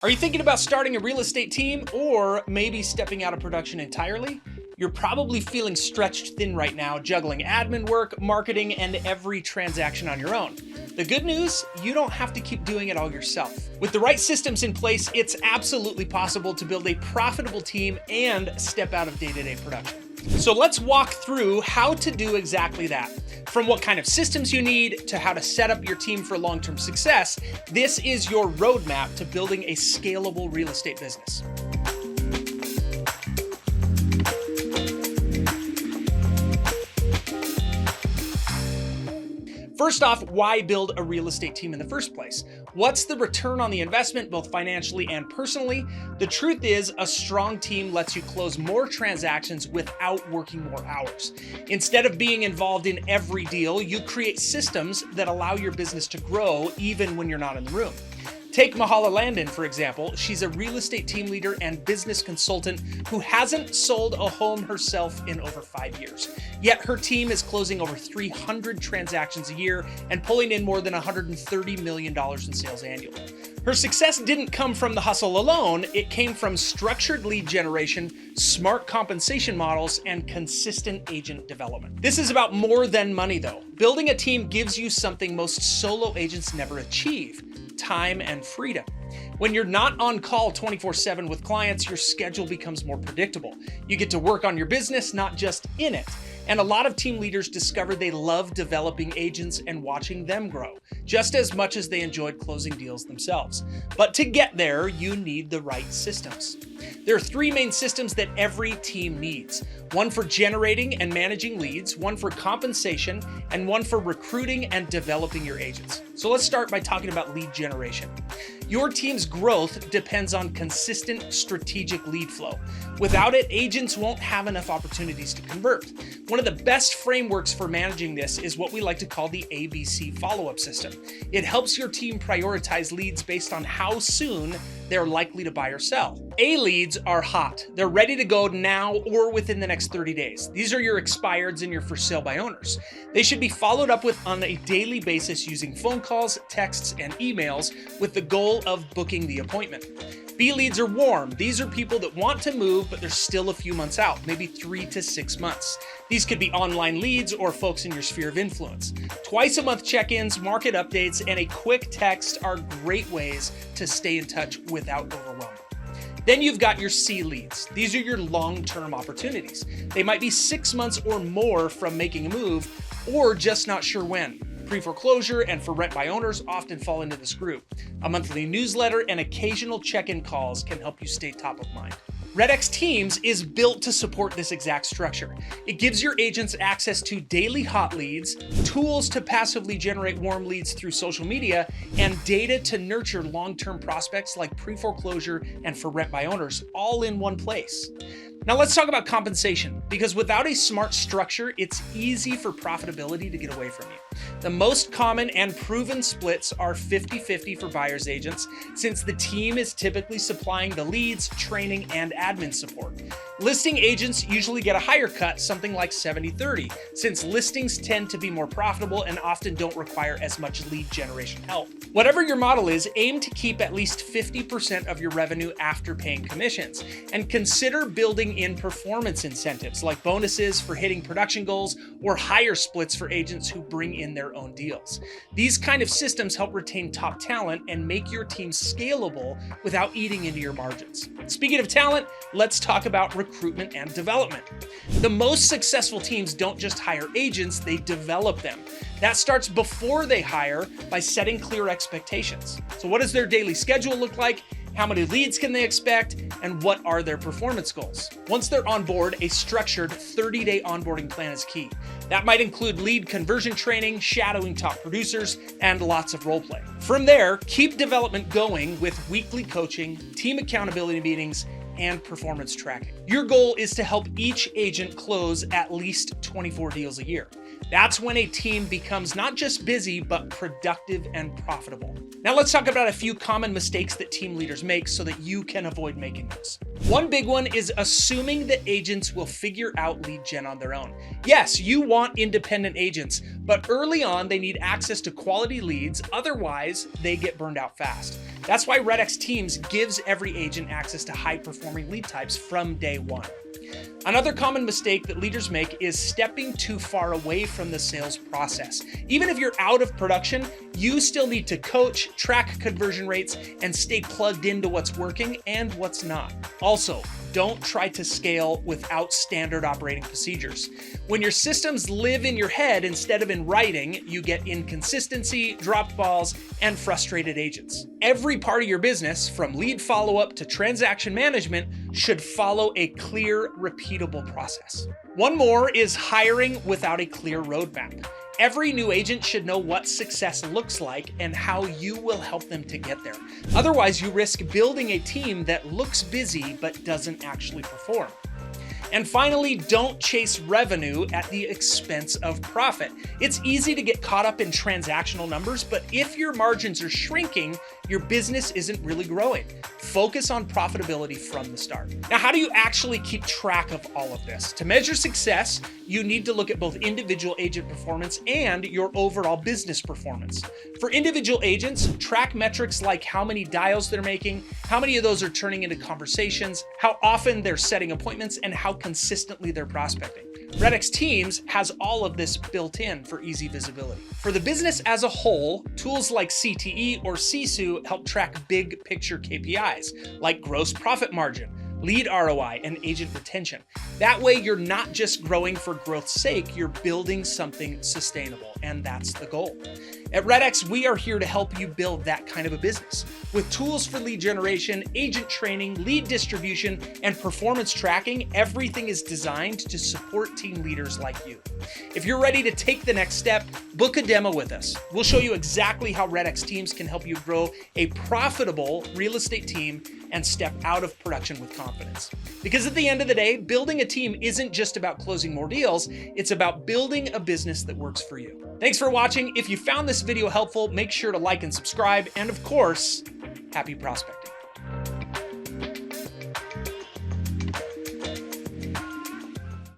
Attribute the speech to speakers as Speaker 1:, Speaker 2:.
Speaker 1: Are you thinking about starting a real estate team or maybe stepping out of production entirely? You're probably feeling stretched thin right now, juggling admin work, marketing, and every transaction on your own. The good news, you don't have to keep doing it all yourself. With the right systems in place, it's absolutely possible to build a profitable team and step out of day-to-day production. So let's walk through how to do exactly that. From what kind of systems you need to how to set up your team for long-term success, this is your roadmap to building a scalable real estate business. First off, why build a real estate team in the first place? What's the return on the investment, both financially and personally? The truth is, a strong team lets you close more transactions without working more hours. Instead of being involved in every deal, you create systems that allow your business to grow even when you're not in the room. Take Mahala Landon, for example. She's a real estate team leader and business consultant who hasn't sold a home herself in over 5 years. Yet her team is closing over 300 transactions a year and pulling in more than $130 million in sales annually. Her success didn't come from the hustle alone. It came from structured lead generation, smart compensation models, and consistent agent development. This is about more than money, though. Building a team gives you something most solo agents never achieve: time and freedom. When you're not on call 24/7 with clients, your schedule becomes more predictable. You get to work on your business, not just in it. And a lot of team leaders discover they love developing agents and watching them grow, just as much as they enjoyed closing deals themselves. But to get there, you need the right systems. There are 3 main systems that every team needs: one for generating and managing leads, one for compensation, and one for recruiting and developing your agents. So let's start by talking about lead generation. Your team's growth depends on consistent strategic lead flow. Without it, agents won't have enough opportunities to convert. One of the best frameworks for managing this is what we like to call the ABC follow-up system. It helps your team prioritize leads based on how soon they're likely to buy or sell. A leads are hot. They're ready to go now or within the next 30 days. These are your expireds and your for sale by owners. They should be followed up with on a daily basis using phone calls, texts, and emails with the goal of booking the appointment. B leads are warm. These are people that want to move, but they're still a few months out, maybe 3 to 6 months. These could be online leads or folks in your sphere of influence. Twice a month check-ins, market updates, and a quick text are great ways to stay in touch without overwhelming. Then you've got your C leads. These are your long-term opportunities. They might be 6 months or more from making a move, or just not sure when. Pre-foreclosure and for rent by owners often fall into this group. A monthly newsletter and occasional check-in calls can help you stay top of mind. REDX Teams is built to support this exact structure. It gives your agents access to daily hot leads, tools to passively generate warm leads through social media, and data to nurture long-term prospects like pre-foreclosure and for rent by owners, all in one place. Now let's talk about compensation, because without a smart structure, it's easy for profitability to get away from you. The most common and proven splits are 50-50 for buyer's agents, since the team is typically supplying the leads, training, and admin support. Listing agents usually get a higher cut, something like 70-30, since listings tend to be more profitable and often don't require as much lead generation help. Whatever your model is, aim to keep at least 50% of your revenue after paying commissions, and consider building in performance incentives like bonuses for hitting production goals or higher splits for agents who bring in their own deals. These kind of systems help retain top talent and make your team scalable without eating into your margins. Speaking of talent, let's talk about recruitment and development. The most successful teams don't just hire agents, they develop them. That starts before they hire by setting clear expectations. So what does their daily schedule look like? How many leads can they expect? And what are their performance goals? Once they're on board, a structured 30-day onboarding plan is key. That might include lead conversion training, shadowing top producers, and lots of role play. From there, keep development going with weekly coaching, team accountability meetings, and performance tracking. Your goal is to help each agent close at least 24 deals a year. That's when a team becomes not just busy, but productive and profitable. Now let's talk about a few common mistakes that team leaders make so that you can avoid making those. One big one is assuming that agents will figure out lead gen on their own. Yes, you want independent agents, but early on they need access to quality leads, otherwise they get burned out fast. That's why REDX Teams gives every agent access to high-performing lead types from day one. Another common mistake that leaders make is stepping too far away from the sales process. Even if you're out of production, you still need to coach, track conversion rates, and stay plugged into what's working and what's not. Also, don't try to scale without standard operating procedures. When your systems live in your head instead of in writing, you get inconsistency, dropped balls, and frustrated agents. Every part of your business, from lead follow-up to transaction management, should follow a clear, repeatable process. One more is hiring without a clear roadmap. Every new agent should know what success looks like and how you will help them to get there. Otherwise, you risk building a team that looks busy but doesn't actually perform. And finally, don't chase revenue at the expense of profit. It's easy to get caught up in transactional numbers, but if your margins are shrinking, your business isn't really growing. Focus on profitability from the start. Now, how do you actually keep track of all of this? To measure success, you need to look at both individual agent performance and your overall business performance. For individual agents, track metrics like how many dials they're making, how many of those are turning into conversations, how often they're setting appointments, and how consistently they're prospecting. REDX Teams has all of this built in for easy visibility. For the business as a whole, tools like CTE or Sisu help track big picture KPIs like gross profit margin, lead ROI, and agent retention. That way, you're not just growing for growth's sake, you're building something sustainable, and that's the goal. At REDX, we are here to help you build that kind of a business. With tools for lead generation, agent training, lead distribution, and performance tracking, everything is designed to support team leaders like you. If you're ready to take the next step, book a demo with us. We'll show you exactly how REDX Teams can help you grow a profitable real estate team and step out of production with confidence. Because at the end of the day, building a team isn't just about closing more deals, it's about building a business that works for you. Thanks for watching. If you found this video helpful, make sure to like and subscribe, and of course, happy prospecting.